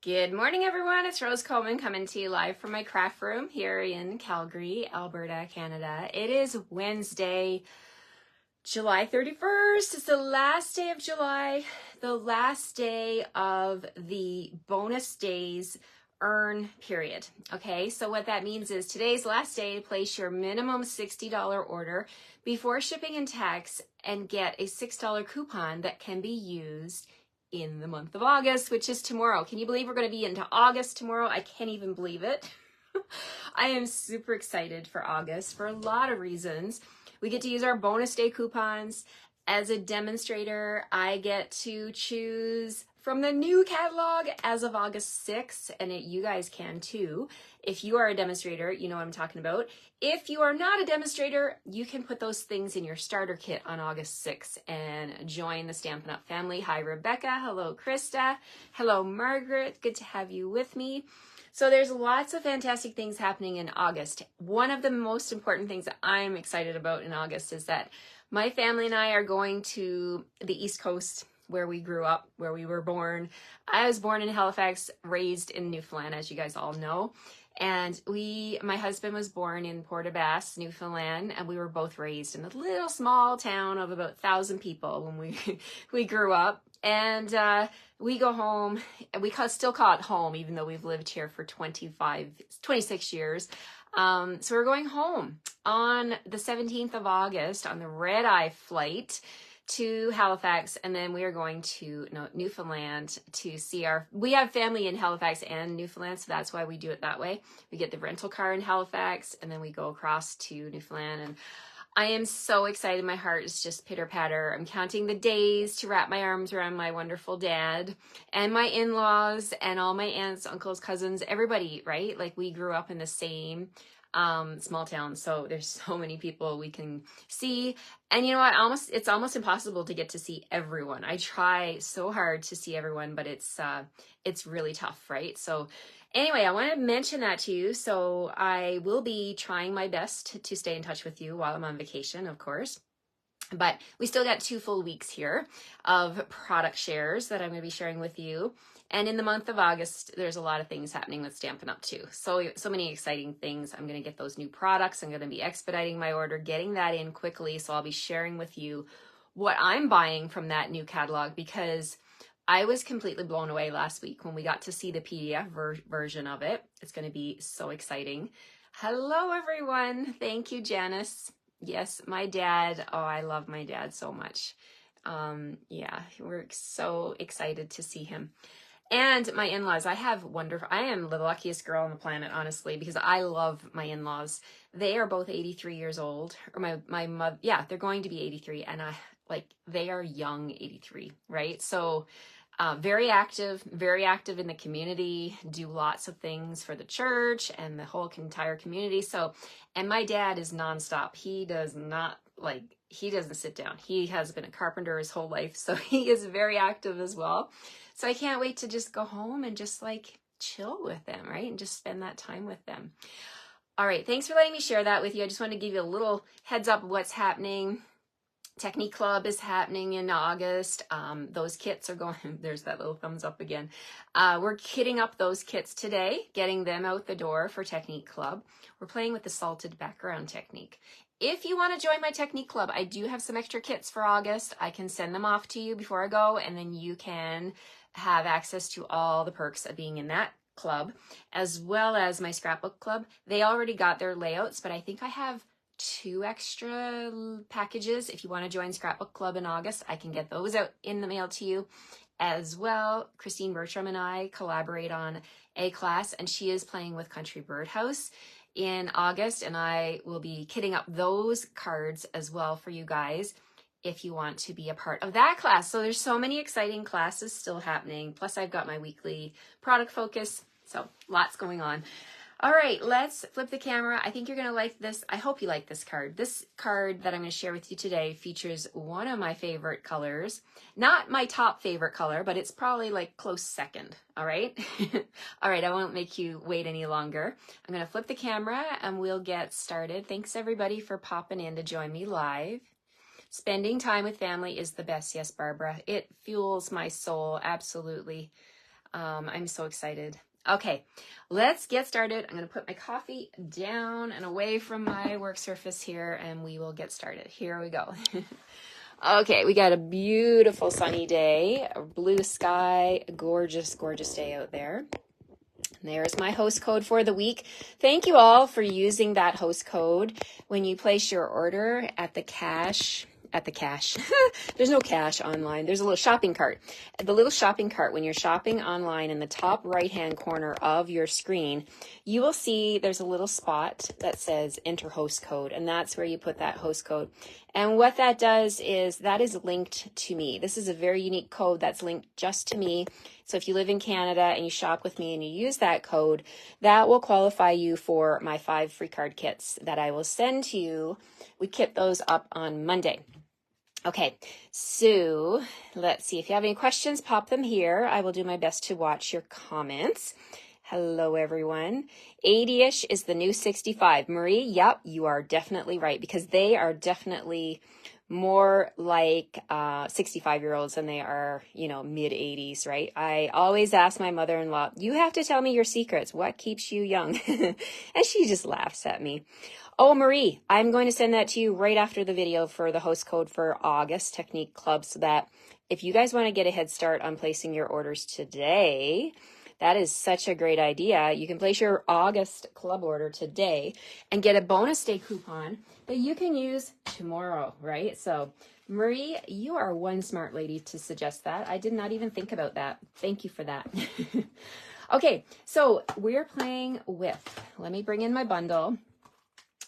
Good morning, everyone. It's Rose Coleman coming to you live from my craft room here in Calgary, Alberta, Canada. It is Wednesday, July 31st. It's the last day of July, the last day of the bonus days earn period. Okay, so what that means is today's last day to place your minimum $60 order before shipping and tax and get a $6 coupon that can be used in the month of August, which is tomorrow. Can you believe we're going to be into August tomorrow? I can't even believe it. I am super excited for August for a lot of reasons. We get to use our bonus day coupons. As a demonstrator, I get to choose from the new catalog as of August 6th, and you guys can too. If you are a demonstrator, you know what I'm talking about. If you are not a demonstrator, you can put those things in your starter kit on August 6th and join the Stampin' Up family. Hi, Rebecca. Hello, Krista. Hello, Margaret. Good to have you with me. So there's lots of fantastic things happening in August. One of the most important things that I'm excited about in August is that my family and I are going to the East Coast where we grew up, where we were born. I was born in Halifax, raised in Newfoundland, as you guys all know. And my husband was born in Port-aux-Basques, Newfoundland, and we were both raised in a little small town of about 1,000 people when we grew up. And we go home, and we still call it home, even though we've lived here for 26 years. So we're going home on the 17th of August on the red-eye flight to Halifax, and then we are going to Newfoundland to see we have family in Halifax and Newfoundland, so that's why we do it that way. We get the rental car in Halifax, and then we go across to Newfoundland, and I am so excited. My heart is just pitter-patter. I'm counting the days to wrap my arms around my wonderful dad and my in-laws and all my aunts, uncles, cousins, everybody, right? Like, we grew up in the same small town, so there's so many people we can see. And you know what, it's almost impossible to get to see everyone. I try so hard to see everyone, but it's really tough, right? So anyway, I want to mention that to you. So I will be trying my best to stay in touch with you while I'm on vacation, of course. But we still got 2 full weeks here of product shares that I'm going to be sharing with you. And in the month of August, there's a lot of things happening with Stampin' Up too. So many exciting things. I'm going to get those new products. I'm going to be expediting my order, getting that in quickly. So I'll be sharing with you what I'm buying from that new catalog, because I was completely blown away last week when we got to see the PDF version of it. It's going to be so exciting. Hello, everyone. Thank you, Janice. Yes, my dad. Oh, I love my dad so much. Yeah, we're so excited to see him. And my in-laws, I am the luckiest girl on the planet, honestly, because I love my in-laws. They are both 83 years old, or my mother, yeah, they're going to be 83, and they are young 83, right? So very active in the community, do lots of things for the church and the whole entire community. So, and my dad is nonstop. He doesn't sit down. He has been a carpenter his whole life, so he is very active as well. So I can't wait to just go home and just chill with them, right? And just spend that time with them. All right, thanks for letting me share that with you. I just wanted to give you a little heads up of what's happening. Technique Club is happening in August. Those kits are going, there's that little thumbs up again. We're kitting up those kits today, getting them out the door for Technique Club. We're playing with the salted background technique. If you want to join my Technique Club, I do have some extra kits for August. I can send them off to you before I go, and then you can have access to all the perks of being in that club, as well as my scrapbook club. They already got their layouts, but I think I have 2 extra packages. If you want to join Scrapbook Club in August, I can get those out in the mail to you as well. Christine Bertram and I collaborate on a class, and she is playing with Country Birdhouse in August, and I will be kitting up those cards as well for you guys if you want to be a part of that class. So there's so many exciting classes still happening. Plus I've got my weekly product focus. So lots going on. All right, let's flip the camera. I think you're going to like this. I hope you like this card. This card that I'm going to share with you today features one of my favorite colors. Not my top favorite color, but it's probably close second. All right? All right, I won't make you wait any longer. I'm going to flip the camera and we'll get started. Thanks everybody for popping in to join me live. Spending time with family is the best. Yes, Barbara. It fuels my soul. Absolutely. I'm so excited. Okay, let's get started. I'm going to put my coffee down and away from my work surface here, and we will get started. Here we go. Okay, we got a beautiful sunny day, a blue sky, gorgeous, gorgeous day out there. There's my host code for the week. Thank you all for using that host code when you place your order at the cash. There's no cash online. There's a little shopping cart. The little shopping cart, when you're shopping online in the top right-hand corner of your screen, you will see there's a little spot that says enter host code, and that's where you put that host code. And what that does is that is linked to me. This is a very unique code that's linked just to me. So if you live in Canada and you shop with me and you use that code, that will qualify you for my 5 free card kits that I will send to you. We kit those up on Monday. Okay, so let's see. If you have any questions, pop them here. I will do my best to watch your comments. Hello, everyone. 80-ish is the new 65. Marie, yep, you are definitely right, because they are definitely more like 65-year-olds than they are, mid-80s, right? I always ask my mother-in-law, you have to tell me your secrets. What keeps you young? And she just laughs at me. Oh, Marie, I'm going to send that to you right after the video for the host code for August Technique Club, so that if you guys want to get a head start on placing your orders today, that is such a great idea. You can place your August club order today and get a bonus day coupon that you can use tomorrow, right? So, Marie, you are one smart lady to suggest that. I did not even think about that. Thank you for that. Okay, so we're playing with, let me bring in my bundle.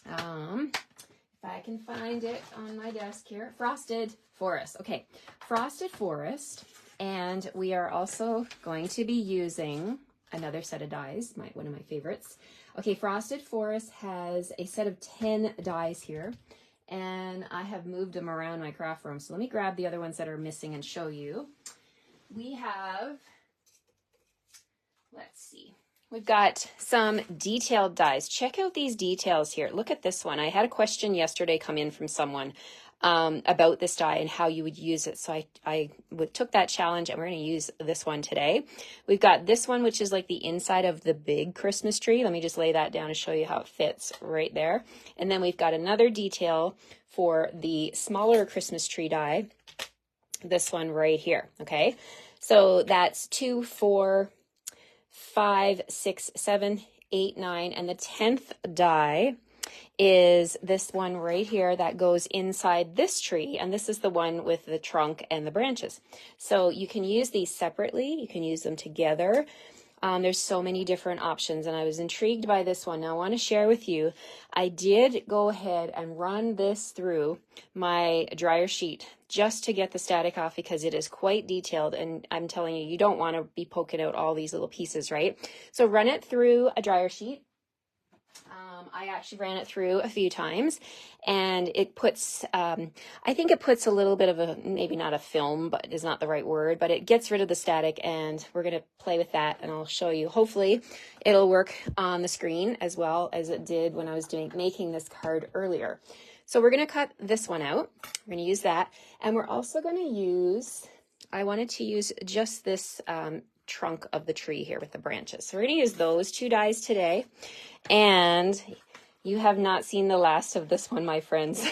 If I can find it on my desk here, Frosted Forest. Okay, Frosted Forest, and we are also going to be using another set of dies, one of my favorites. Okay, Frosted Forest has a set of 10 dies here, and I have moved them around my craft room. So let me grab the other ones that are missing and show you. We have, let's see. We've got some detailed dies. Check out these details here. Look at this one. I had a question yesterday come in from someone about this die and how you would use it. So I took that challenge, and we're going to use this one today. We've got this one, which is like the inside of the big Christmas tree. Let me just lay that down and show you how it fits right there. And then we've got another detail for the smaller Christmas tree die. This one right here. Okay. So that's 2, 4, 5, 6, 7, 8, 9, and the 10th die is this one right here that goes inside this tree, and this is the one with the trunk and the branches. So you can use these separately, you can use them together. There's so many different options, and I was intrigued by this one. Now I want to share with you, I did go ahead and run this through my dryer sheet just to get the static off, because it is quite detailed, and I'm telling you, you don't want to be poking out all these little pieces, right? So run it through a dryer sheet. I actually ran it through a few times, and it puts, I think it puts a little bit of a, maybe not a film, but is not the right word, but it gets rid of the static, and we're going to play with that, and I'll show you. Hopefully it'll work on the screen as well as it did when I was making this card earlier. So we're going to cut this one out. We're going to use that, and we're also going to use, I wanted to use just this trunk of the tree here with the branches. So we're going to use those 2 dies today. And you have not seen the last of this one, my friends.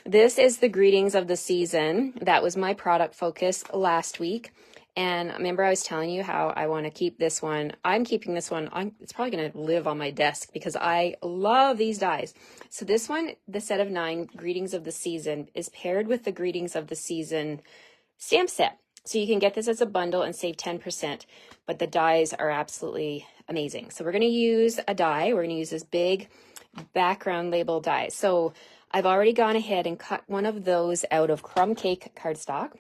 This is the greetings of the season. That was my product focus last week. And remember, I was telling you how I want to keep this one. I'm keeping this one. It's probably going to live on my desk because I love these dies. So this one, the set of 9 greetings of the season, is paired with the greetings of the season stamp set. So you can get this as a bundle and save 10%, but the dies are absolutely amazing. So we're going to use a die. We're going to use this big background label die. So I've already gone ahead and cut one of those out of crumb cake cardstock,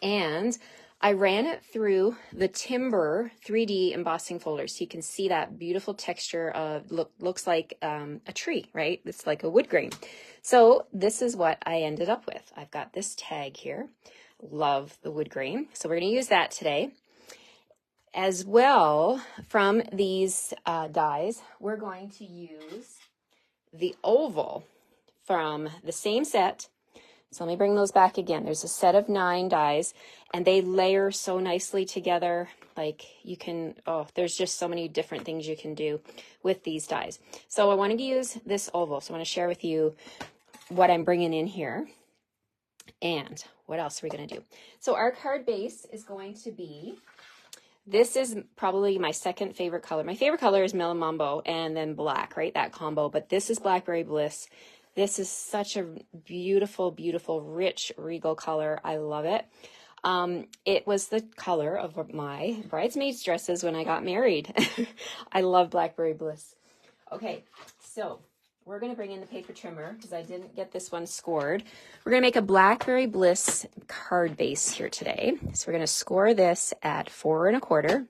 and I ran it through the Timber 3D embossing folder. So you can see that beautiful texture of, looks like a tree, right? It's like a wood grain. So this is what I ended up with. I've got this tag here. Love the wood grain. So we're going to use that today. As well, from these dies, we're going to use the oval from the same set. So let me bring those back again. There's a set of 9 dies, and they layer so nicely together. Like you can, oh, there's just so many different things you can do with these dies. So I want to use this oval. So I want to share with you what I'm bringing in here. And what else are we going to do? So our card base is going to be, this is probably my second favorite color. My favorite color is Mellow Mambo and then black, right? That combo. But this is Blackberry Bliss. This is such a beautiful, beautiful, rich, regal color. I love it. It was the color of my bridesmaids dresses when I got married. I love Blackberry Bliss. Okay, so we're going to bring in the paper trimmer because I didn't get this one scored. We're going to make a Blackberry Bliss card base here today. So we're going to score this at 4 1/4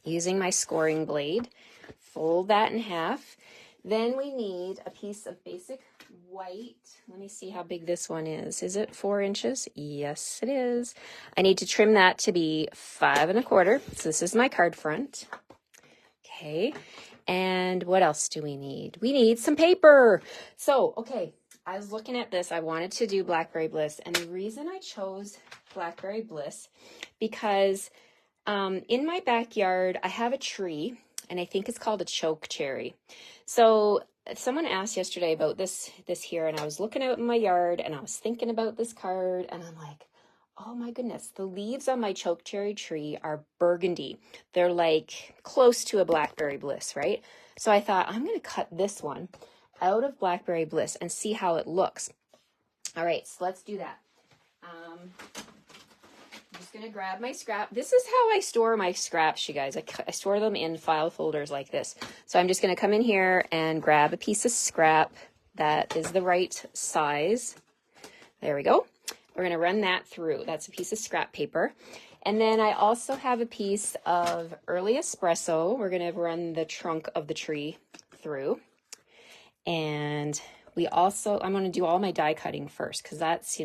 using my scoring blade. Fold that in half. Then we need a piece of basic white. Let me see how big this one is. Is it 4 inches? Yes, it is. I need to trim that to be 5 1/4. So this is my card front. Okay. And what else do we need? We need some paper. So, okay, I was looking at this. I wanted to do Blackberry Bliss. And the reason I chose Blackberry Bliss, because in my backyard, I have a tree, and I think it's called a choke cherry. So someone asked yesterday about this here, and I was looking out in my yard, and I was thinking about this card, and I'm like, oh my goodness, the leaves on my choke cherry tree are burgundy. They're like close to a Blackberry Bliss, right? So I thought, I'm going to cut this one out of Blackberry Bliss and see how it looks. All right, so let's do that. I'm just going to grab my scrap. This is how I store my scraps, you guys. I store them in file folders like this. So I'm just going to come in here and grab a piece of scrap that is the right size. There we go. We're going to run that through. That's a piece of scrap paper. And then I also have a piece of early espresso. We're going to run the trunk of the tree through. And I'm going to do all my die cutting first because that's,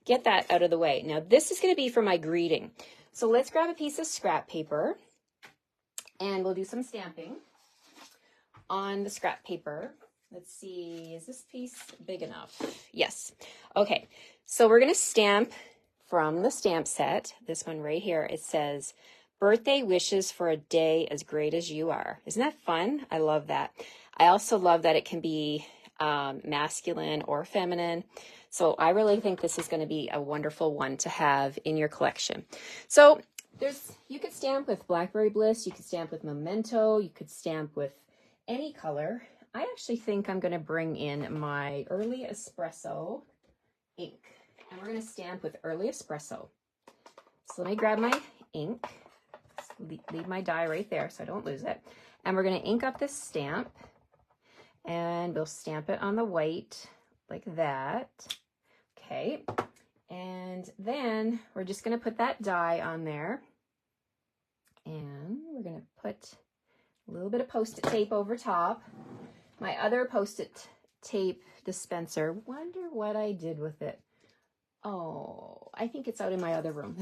get that out of the way. Now this is going to be for my greeting. So let's grab a piece of scrap paper and we'll do some stamping on the scrap paper. Let's see, is this piece big enough? Yes. Okay, so we're going to stamp from the stamp set. This one right here, it says, birthday wishes for a day as great as you are. Isn't that fun? I love that. I also love that it can be masculine or feminine. So I really think this is going to be a wonderful one to have in your collection. So you could stamp with Blackberry Bliss, you could stamp with Memento, you could stamp with any color. I actually think I'm going to bring in my Early Espresso ink, and we're going to stamp with Early Espresso. So let me grab my ink, leave my die right there so I don't lose it, and we're going to ink up this stamp, and we'll stamp it on the white like that. Okay, and then we're just going to put that die on there, and we're going to put a little bit of Post-it tape over top. My other Post-it tape dispenser, wonder what I did with it. Oh, I think it's out in my other room.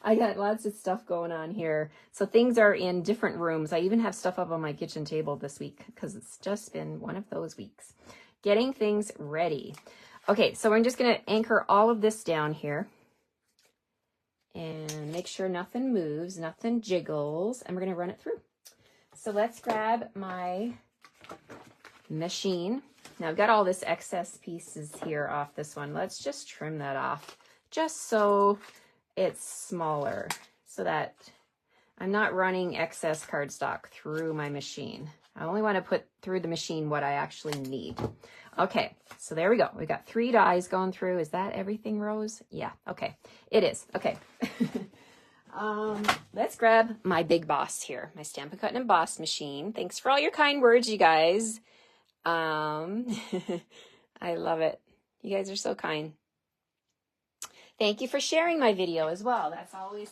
I got lots of stuff going on here. So things are in different rooms. I even have stuff up on my kitchen table this week because it's just been one of those weeks. Getting things ready. Okay, so I'm just going to anchor all of this down here. And make sure nothing moves, nothing jiggles. And we're going to run it through. So let's grab my machine. Now I've got all this excess pieces here off this one. Let's just trim that off just so it's smaller so that I'm not running excess cardstock through my machine. I only want to put through the machine what I actually need. Okay, so there we go. We got 3 dies going through. Is that everything, Rose? Yeah, okay. It is. Okay. Let's grab my Big Boss here, my Stampin' Cut and Emboss machine. Thanks for all your kind words, you guys. I love it. You guys are so kind. Thank you for sharing my video as well. That's always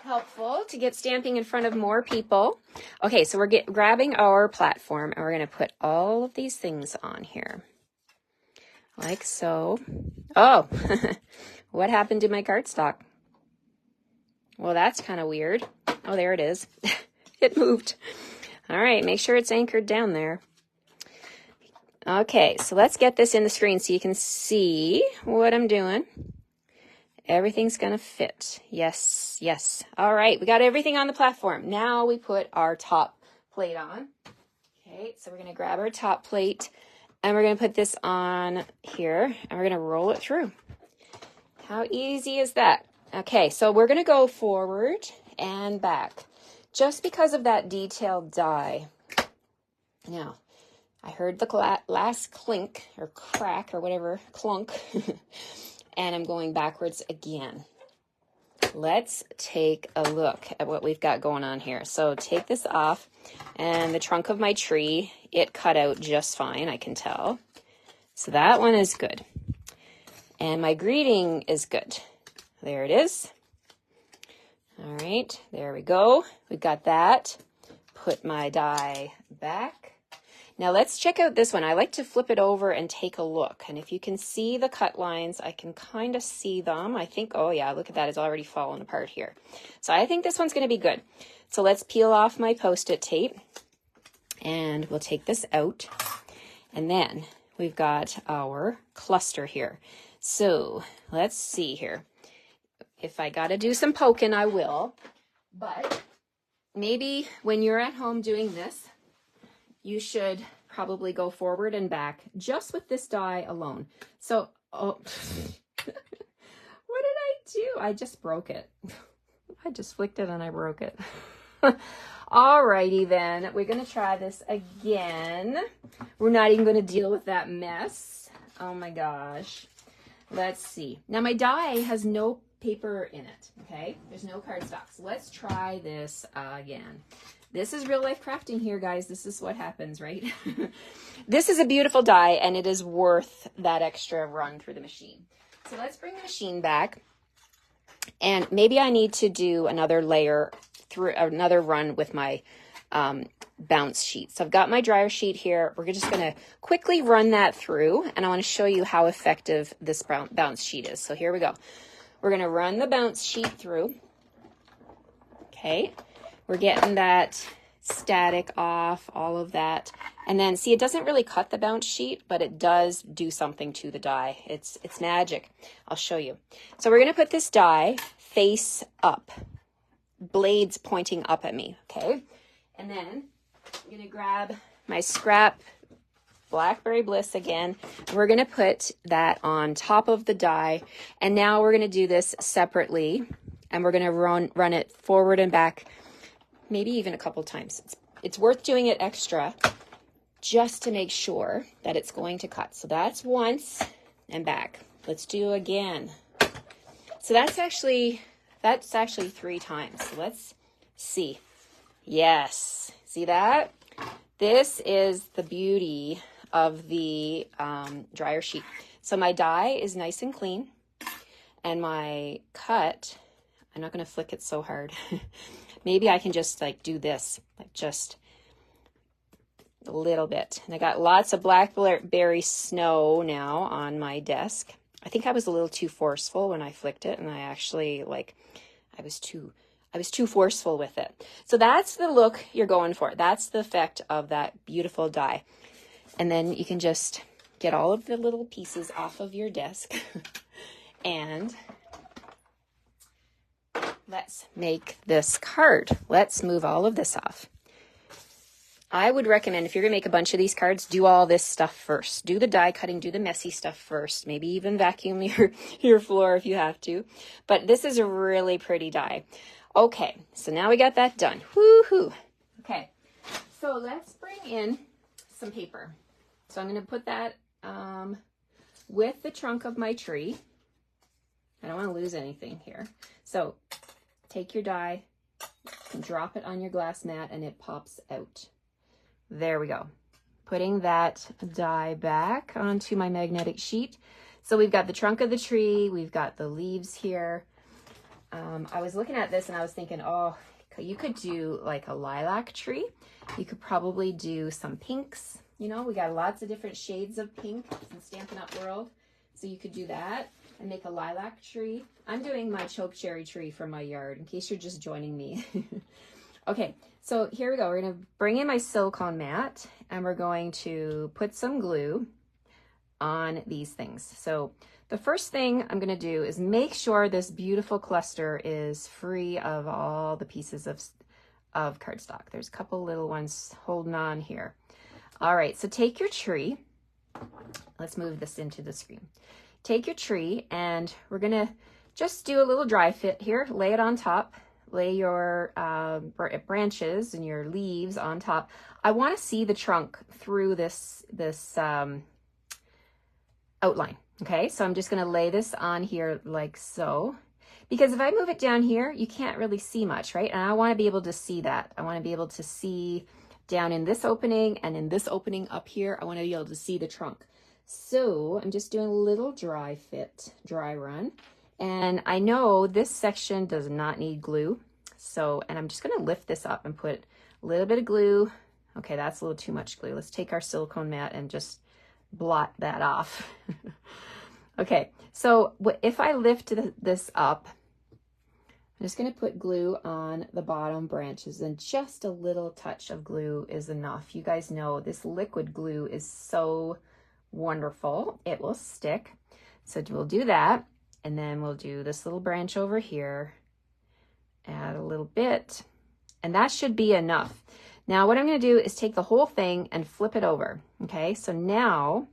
helpful to get stamping in front of more people. Okay, so we're grabbing our platform and we're going to put all of these things on here. Like so. Oh, what happened to my cardstock? Well, that's kind of weird. Oh, there it is. It moved. All right, make sure it's anchored down there. Okay, so let's get this in the screen so you can see what I'm doing. Everything's gonna fit. Yes, yes. All right, we got everything on the platform. Now we put our top plate on. Okay, so we're gonna grab our top plate and we're gonna put this on here and we're gonna roll it through. How easy is that? Okay, so we're gonna go forward and back just because of that detailed die. Now, I heard the last clink or crack or whatever, clunk, and I'm going backwards again. Let's take a look at what we've got going on here. So take this off, and the trunk of my tree, it cut out just fine, I can tell. So that one is good. And my greeting is good. There it is. All right, there we go. We've got that. Put my die back. Now let's check out this one. I like to flip it over and take a look. And if you can see the cut lines, I can kind of see them. I think, oh yeah, look at that. It's already fallen apart here. So I think this one's going to be good. So let's peel off my Post-it tape and we'll take this out. And then we've got our cluster here. So let's see here. If I got to do some poking, I will. But maybe when you're at home doing this, you should probably go forward and back just with this die alone. So, oh, what did I do? I just broke it. I just flicked it and I broke it. Alrighty then, we're gonna try this again. We're not even gonna deal with that mess. Oh my gosh. Let's see. Now my die has no paper in it, okay? There's no cardstock. So let's try this again. This is real life crafting here, guys. This is what happens, right? This is a beautiful die, and it is worth that extra run through the machine. So let's bring the machine back. And maybe I need to do another layer through another run with my bounce sheet. So I've got my dryer sheet here. We're just going to quickly run that through, and I want to show you how effective this bounce sheet is. So here we go. We're going to run the bounce sheet through. Okay. We're getting that static off, all of that. And then see, it doesn't really cut the bounce sheet, but it does do something to the die. It's magic. I'll show you. So we're going to put this die face up, blades pointing up at me, okay? And then I'm going to grab my scrap Blackberry Bliss again. We're going to put that on top of the die. And now we're going to do this separately. And we're going to run it forward and back, maybe even a couple times. It's worth doing it extra just to make sure that it's going to cut. So that's once and back. Let's do again. So that's actually 3 times. So let's see. Yes. See that? This is the beauty of the dryer sheet. So my die is nice and clean, and my cut, I'm not going to flick it so hard. Maybe I can just like do this, like just a little bit. And I got lots of blackberry snow now on my desk. I think I was a little too forceful when I flicked it, and I actually I was too forceful with it. So that's the look you're going for. That's the effect of that beautiful die. And then you can just get all of the little pieces off of your desk and let's make this card. Let's move all of this off. I would recommend, if you're going to make a bunch of these cards, do all this stuff first. Do the die cutting, do the messy stuff first. Maybe even vacuum your floor if you have to. But this is a really pretty die. Okay, so now we got that done. Woohoo! Okay, so let's bring in some paper. So I'm going to put that with the trunk of my tree. I don't want to lose anything here. So take your die and drop it on your glass mat and it pops out. There we go. Putting that die back onto my magnetic sheet. So we've got the trunk of the tree. We've got the leaves here. I was looking at this and I was thinking, oh, you could do like a lilac tree. You could probably do some pinks. You know, we got lots of different shades of pink in Stampin' Up! World. So you could do that and make a lilac tree. I'm doing my choke cherry tree from my yard in case you're just joining me. Okay, So here we go. We're going to bring in my silicone mat and we're going to put some glue on these things. So the first thing I'm going to do is make sure this beautiful cluster is free of all the pieces of cardstock. There's a couple little ones holding on here. All right, so take your tree. Let's move this into the screen. Take your tree and we're going to just do a little dry fit here. Lay it on top. Lay your branches and your leaves on top. I want to see the trunk through this outline. Okay, so I'm just going to lay this on here like so. Because if I move it down here, you can't really see much, right? And I want to be able to see that. I want to be able to see down in this opening and in this opening up here. I want to be able to see the trunk. So I'm just doing a little dry run. And I know this section does not need glue. So, and I'm just going to lift this up and put a little bit of glue. Okay, that's a little too much glue. Let's take our silicone mat and just blot that off. Okay, so if I lift this up, I'm just going to put glue on the bottom branches, and just a little touch of glue is enough. You guys know this liquid glue is so wonderful. It will stick. So we'll do that, and then we'll do this little branch over here. Add a little bit, and that should be enough. Now what I'm going to do is take the whole thing and flip it over. Okay, so now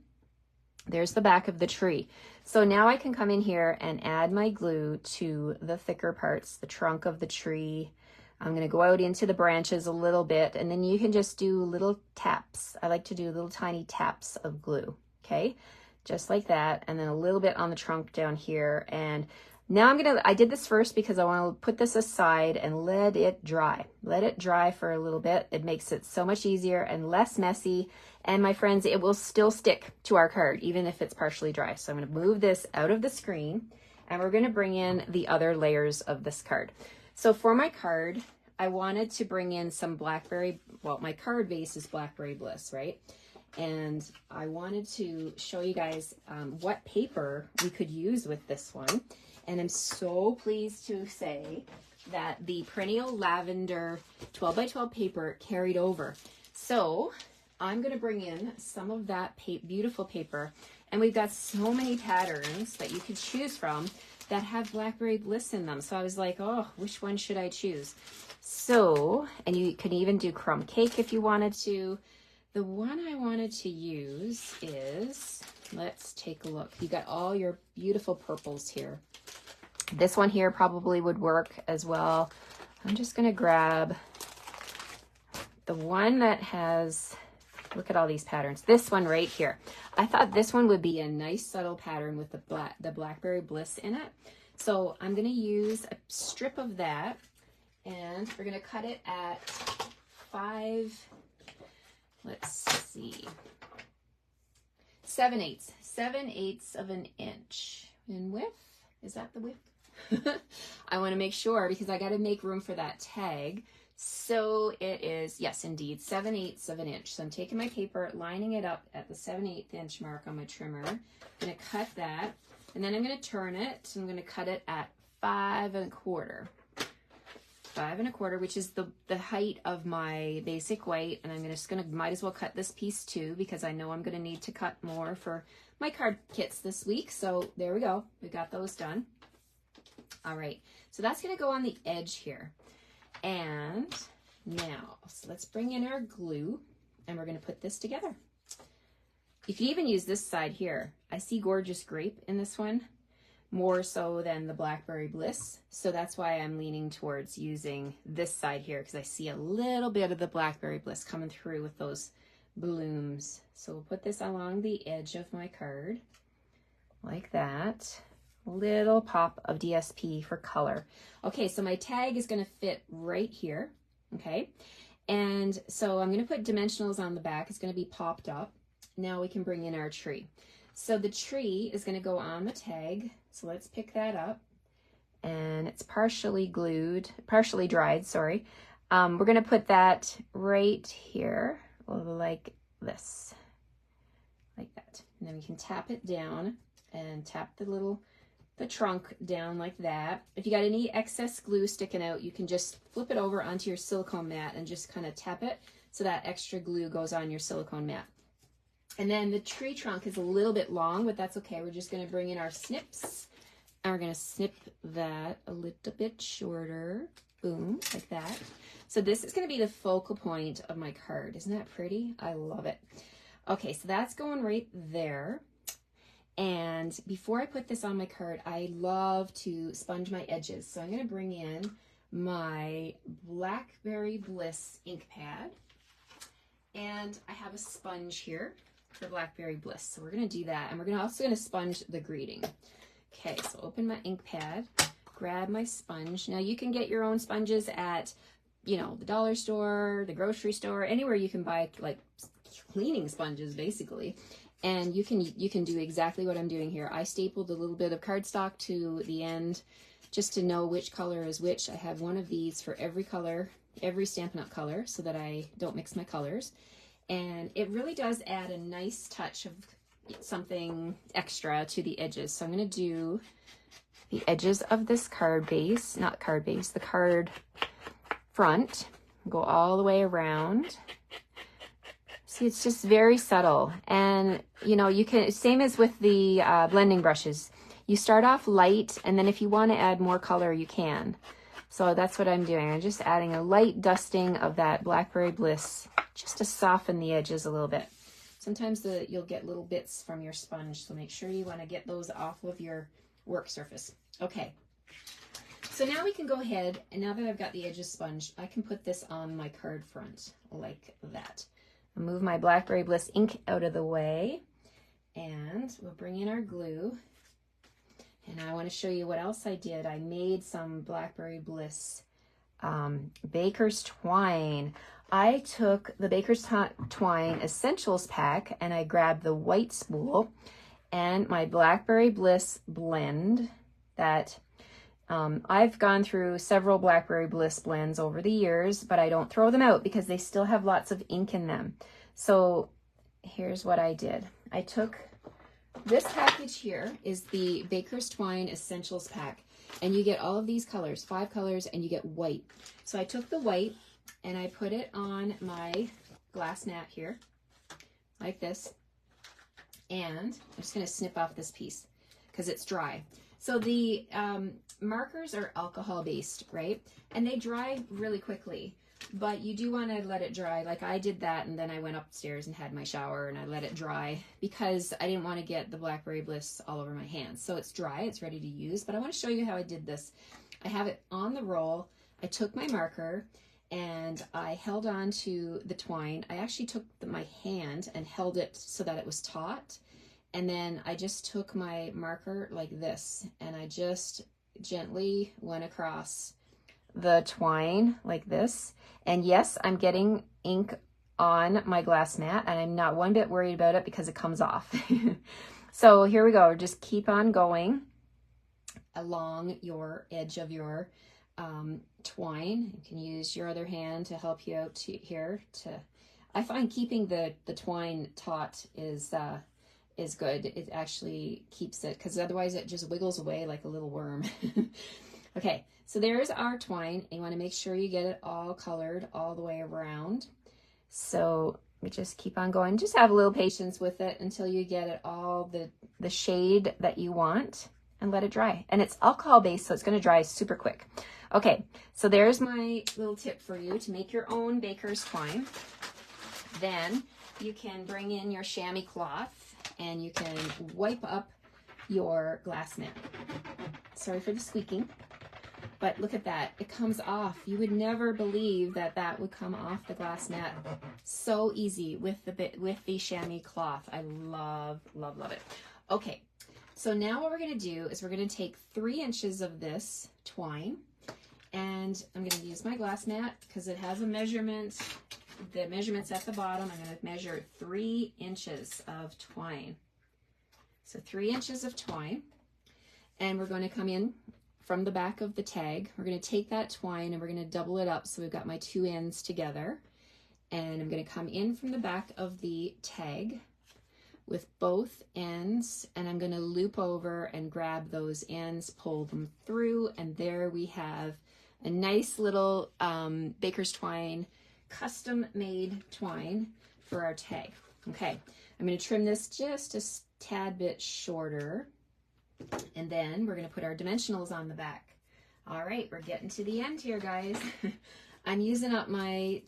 there's the back of the tree. So now I can come in here and add my glue to the thicker parts, the trunk of the tree. I'm going to go out into the branches a little bit, and then you can just do little taps. I like to do little tiny taps of glue. Okay, just like that, and then a little bit on the trunk down here. And now I did this first because I want to put this aside and let it dry. Let it dry for a little bit. It makes it so much easier and less messy. And my friends, it will still stick to our card, even if it's partially dry. So I'm going to move this out of the screen, and we're going to bring in the other layers of this card. So for my card, I wanted to bring in some blackberry, well, my card base is Blackberry Bliss, right? And I wanted to show you guys what paper we could use with this one. And I'm so pleased to say that the Perennial Lavender 12 by 12 paper carried over. So I'm going to bring in some of that beautiful paper, and we've got so many patterns that you could choose from that have Blackberry Bliss in them. So I was like, oh, which one should I choose? So, and you can even do crumb cake if you wanted to. The one I wanted to use is, let's take a look. You got all your beautiful purples here. This one here probably would work as well. I'm just going to grab the one that has, look at all these patterns. This one right here. I thought this one would be a nice subtle pattern with the Blackberry Bliss in it. So I'm going to use a strip of that, and we're going to cut it at 7/8 of an inch in width. Is that the width? I want to make sure because I got to make room for that tag. So it is, yes, indeed, 7/8 of an inch. So I'm taking my paper, lining it up at the 7/8 inch mark on my trimmer. I'm going to cut that, and then I'm going to turn it. So I'm going to cut it at 5 1/4. 5 1/4, which is the height of my basic white. And I'm might as well cut this piece too, because I know I'm going to need to cut more for my card kits this week. So there we go. We got those done. All right. So that's going to go on the edge here. And now, so let's bring in our glue, and we're going to put this together. You can even use this side here. I see Gorgeous Grape in this one, more so than the Blackberry Bliss. So that's why I'm leaning towards using this side here, because I see a little bit of the Blackberry Bliss coming through with those blooms. So we'll put this along the edge of my card, like that. Little pop of DSP for color. Okay, so my tag is going to fit right here. Okay, and so I'm going to put dimensionals on the back. It's going to be popped up. Now we can bring in our tree. So the tree is going to go on the tag. So let's pick that up, and it's partially dried, sorry. We're going to put that right here, like this, like that. And then we can tap it down and tap the little the trunk down like that. If you got any excess glue sticking out, you can just flip it over onto your silicone mat and just kind of tap it so that extra glue goes on your silicone mat. And then the tree trunk is a little bit long, but that's okay. We're just going to bring in our snips, and we're going to snip that a little bit shorter. Boom, like that. So this is going to be the focal point of my card. Isn't that pretty? I love it. Okay, so that's going right there. And before I put this on my card, I love to sponge my edges. So I'm going to bring in my Blackberry Bliss ink pad. And I have a sponge here for Blackberry Bliss. So we're going to do that. And we're also going to sponge the greeting. Okay, so open my ink pad, grab my sponge. Now you can get your own sponges at, you know, the dollar store, the grocery store, anywhere you can buy like cleaning sponges basically. And you can do exactly what I'm doing here. I stapled a little bit of cardstock to the end just to know which color is which. I have one of these for every color, every Stampin' Up! Color, so that I don't mix my colors. And it really does add a nice touch of something extra to the edges. So I'm going to do the edges of this card base, not card base, the card front, go all the way around. See, it's just very subtle. And, you know, you can, same as with the blending brushes, you start off light, and then if you want to add more color, you can. So that's what I'm doing. I'm just adding a light dusting of that Blackberry Bliss just to soften the edges a little bit. Sometimes you'll get little bits from your sponge, so make sure you want to get those off of your work surface. Okay, so now we can go ahead, and now that I've got the edges sponged, I can put this on my card front like that. I'll move my Blackberry Bliss ink out of the way, and we'll bring in our glue. And I want to show you what else I did. I made some Blackberry Bliss Baker's Twine. I took the Baker's Twine Essentials pack, and I grabbed the white spool and my Blackberry Bliss blend that I've gone through several Blackberry Bliss blends over the years, but I don't throw them out because they still have lots of ink in them. So here's what I did. I took this package here is the Baker's Twine Essentials pack, and you get all of these colors, 5 colors, and you get white. So I took the white and I put it on my glass mat here like this, and I'm just going to snip off this piece because it's dry. So the markers are alcohol based, right? And they dry really quickly, but you do want to let it dry. Like I did that, and then I went upstairs and had my shower and I let it dry because I didn't want to get the Blackberry Bliss all over my hands. So it's dry, it's ready to use, but I want to show you how I did this. I have it on the roll. I took my marker and I held on to the twine. I actually took my hand and held it so that it was taut. And then I just took my marker like this, and I just gently went across the twine like this. And yes, I'm getting ink on my glass mat, and I'm not one bit worried about it because it comes off. So here we go. Just keep on going along your edge of your twine. You can use your other hand to help you out here. I find keeping the twine taut is good. It actually keeps it, because otherwise it just wiggles away like a little worm. Okay, so there's our twine. You want to make sure you get it all colored all the way around. So we just keep on going. Just have a little patience with it until you get it all the shade that you want, and let it dry. And it's alcohol based, so it's going to dry super quick. Okay, so there's my little tip for you to make your own Baker's Twine. Then you can bring in your chamois cloth and you can wipe up your glass mat. Sorry for the squeaking, but look at that. It comes off. You would never believe that that would come off the glass mat so easy with the chamois cloth. I love, love, love it. Okay, so now what we're going to do is we're going to take 3 inches of this twine, and I'm going to use my glass mat because it has a measurement. The measurement's at the bottom. I'm going to measure 3 inches of twine. So 3 inches of twine, and we're going to come in from the back of the tag. We're going to take that twine and we're going to double it up so we've got my 2 ends together. And I'm going to come in from the back of the tag with both ends, and I'm going to loop over and grab those ends, pull them through, and there we have a nice little baker's twine, custom made twine for our tag. Okay, I'm going to trim this just a tad bit shorter, and then we're going to put our dimensionals on the back. All right, we're getting to the end here, guys. I'm using up my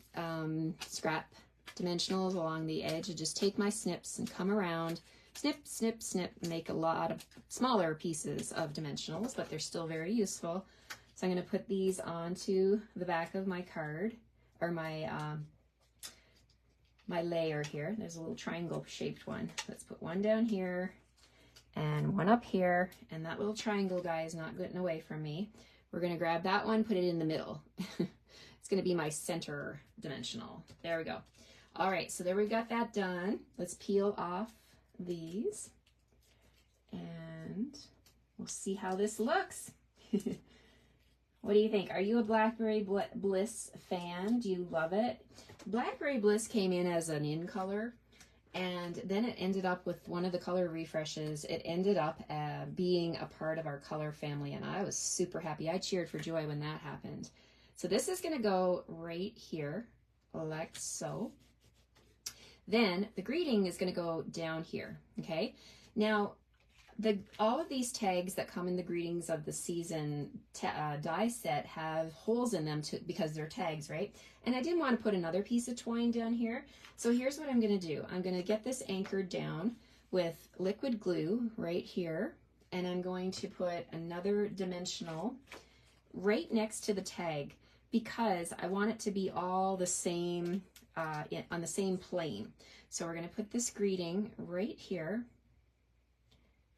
scrap dimensionals along the edge. I just take my snips and come around, snip, snip, snip, and make a lot of smaller pieces of dimensionals, but they're still very useful. So I'm going to put these onto the back of my card, or my my layer here. There's a little triangle shaped one. Let's put one down here and one up here, and that little triangle guy is not getting away from me. We're going to grab that one, put it in the middle. It's going to be my center dimensional. There we go. All right, so there we got that done. Let's peel off these and we'll see how this looks. What do you think? Are you a Blackberry Bliss fan? Do you love it? Blackberry Bliss came in as an in color, and then it ended up with one of the color refreshes. It ended up being a part of our color family, and I was super happy. I cheered for joy when that happened. So this is going to go right here, like so. Then the greeting is going to go down here, okay? Now, all of these tags that come in the greetings of the season die set have holes in them because they're tags, right? And I didn't want to put another piece of twine down here. So here's what I'm going to do. I'm going to get this anchored down with liquid glue right here. And I'm going to put another dimensional right next to the tag because I want it to be all the same, on the same plane. So we're going to put this greeting right here.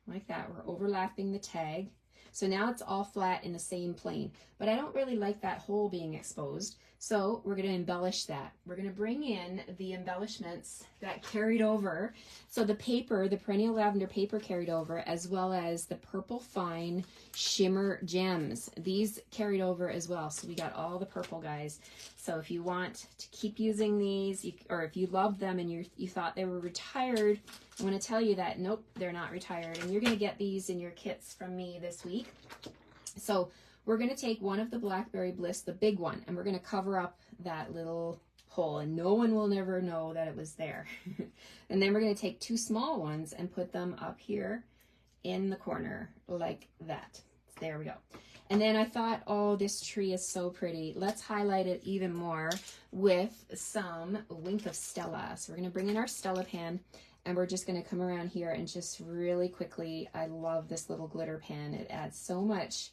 Like that. We're overlapping the tag. So now it's all flat in the same plane, but I don't really like that hole being exposed. So we're going to embellish that. We're going to bring in the embellishments that carried over. So the paper, the perennial lavender paper carried over, as well as the purple fine shimmer gems. These carried over as well. So we got all the purple guys. So if you want to keep using these, or if you love them and you thought they were retired, I want to tell you that nope, they're not retired, and you're going to get these in your kits from me this week. So we're going to take one of the Blackberry Bliss, the big one, and we're going to cover up that little hole, and no one will never know that it was there. And then we're going to take two small ones and put them up here in the corner like that. There we go. And then I thought, oh, this tree is so pretty. Let's highlight it even more with some Wink of Stella. So we're going to bring in our Stella pen, and we're just going to come around here and just really quickly, I love this little glitter pen. It adds so much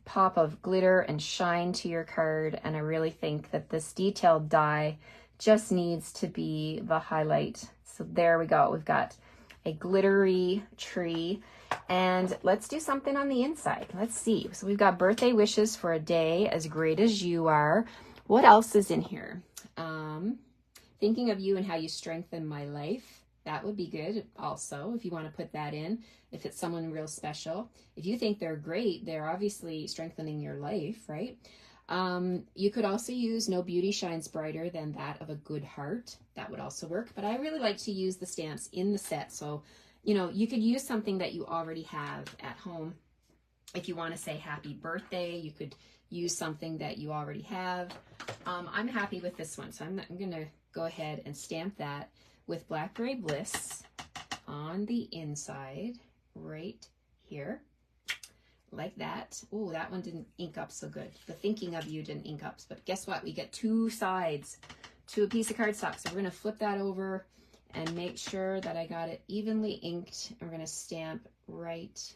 pop of glitter and shine to your card, and I really think that this detailed die just needs to be the highlight. So there we go. We've got a glittery tree, and let's do something on the inside. Let's see. So we've got birthday wishes for a day as great as you are. What else is in here? Thinking of you and how you strengthen my life. That would be good also, if you want to put that in, if it's someone real special. If you think they're great, they're obviously strengthening your life, right? You could also use No Beauty Shines Brighter Than That of a Good Heart. That would also work, but I really like to use the stamps in the set. So, you know, you could use something that you already have at home. If you want to say happy birthday, you could use something that you already have. I'm happy with this one, so I'm going to go ahead and stamp that with Blackberry Bliss on the inside right here, like that. Oh, that one didn't ink up so good. The Thinking of You didn't ink up, but guess what? We get two sides to a piece of cardstock. So we're going to flip that over and make sure that I got it evenly inked. And we're going to stamp right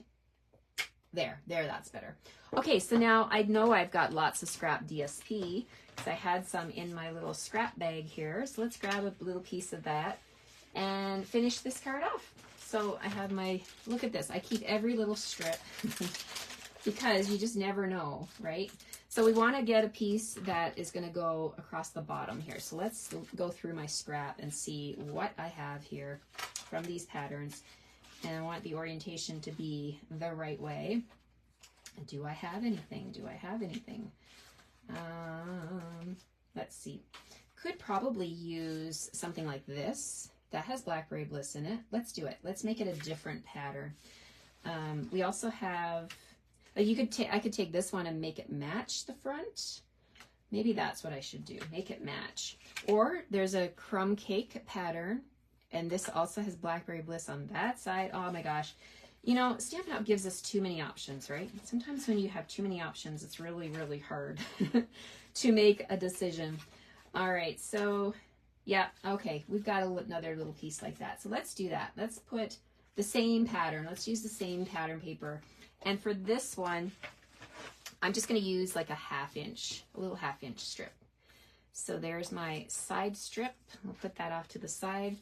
there. There, that's better. Okay, so now I know I've got lots of scrap DSP because I had some in my little scrap bag here. So let's grab a little piece of that and finish this card off. So I have my, look at this. I keep every little strip because you just never know, right? So we want to get a piece that is going to go across the bottom here. So let's go through my scrap and see what I have here from these patterns. And I want the orientation to be the right way. Do I have anything? Do I have anything? Let's see. Could probably use something like this that has Blackberry Bliss in it. Let's do it. Let's make it a different pattern. We also have, like I could take this one and make it match the front. Maybe that's what I should do, make it match. Or there's a crumb cake pattern, and this also has Blackberry Bliss on that side. Oh my gosh. You know, Stampin' Up! Gives us too many options, right? Sometimes when you have too many options, it's really, really hard to make a decision. All right, so yeah, okay, we've got another little piece like that. So let's do that. Let's put the same pattern. Let's use the same pattern paper. And for this one, I'm just going to use like a little half inch strip. So there's my side strip. We'll put that off to the side.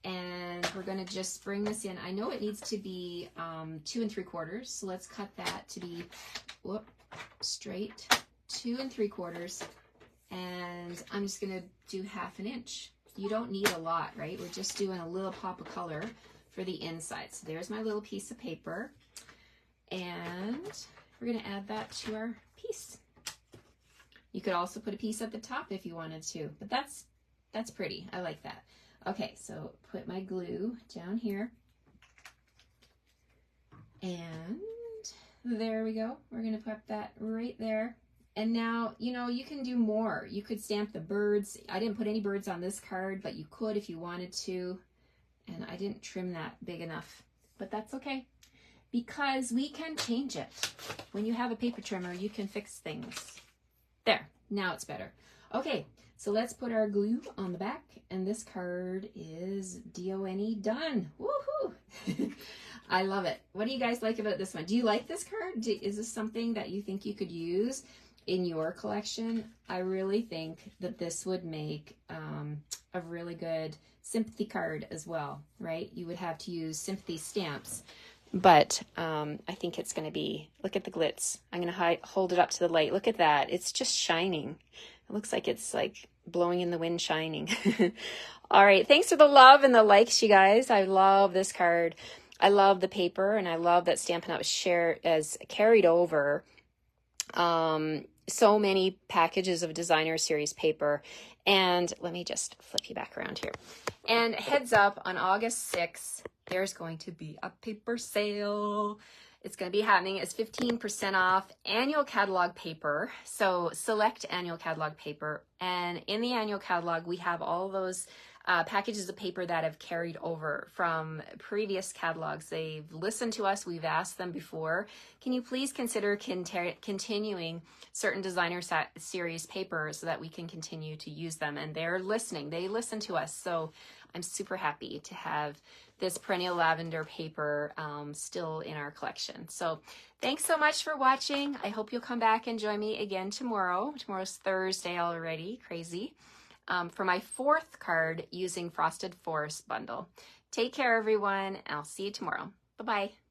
And we're going to just bring this in. I know it needs to be 2 3/4. So let's cut that to be straight 2 3/4. And I'm just going to do 1/2 inch. You don't need a lot, right? We're just doing a little pop of color for the inside. So there's my little piece of paper. And we're going to add that to our piece. You could also put a piece at the top if you wanted to, but that's pretty. I like that. Okay, so put my glue down here. And there we go. We're going to put that right there. And now, you know, you can do more. You could stamp the birds. I didn't put any birds on this card, but you could if you wanted to. And I didn't trim that big enough, but that's okay, because we can change it. When you have a paper trimmer, you can fix things. There, now it's better. Okay, so let's put our glue on the back, and this card is done. Done. Woohoo! I love it. What do you guys like about this one? Do you like this card? Is this something that you think you could use in your collection? I really think that this would make a really good sympathy card as well, right? You would have to use sympathy stamps, but I think it's going to be, look at the glitz. I'm going to hold it up to the light. Look at that. It's just shining. It looks like it's like blowing in the wind, shining. All right. Thanks for the love and the likes, you guys. I love this card. I love the paper, and I love that Stampin' Up! Carried over so many packages of designer series paper. And let me just flip you back around here. And heads up, on August 6th, there's going to be a paper sale. It's going to be happening. It's 15% off annual catalog paper. So select annual catalog paper. And in the annual catalog, we have all those packages of paper that have carried over from previous catalogs. They've listened to us. We've asked them before, can you please consider continuing certain designer series paper so that we can continue to use them? And they're listening. They listen to us. So I'm super happy to have this perennial lavender paper still in our collection. So thanks so much for watching. I hope you'll come back and join me again tomorrow. Tomorrow's Thursday already. Crazy. For my 4th card using Frosted Forest bundle. Take care, everyone. I'll see you tomorrow. Bye-bye.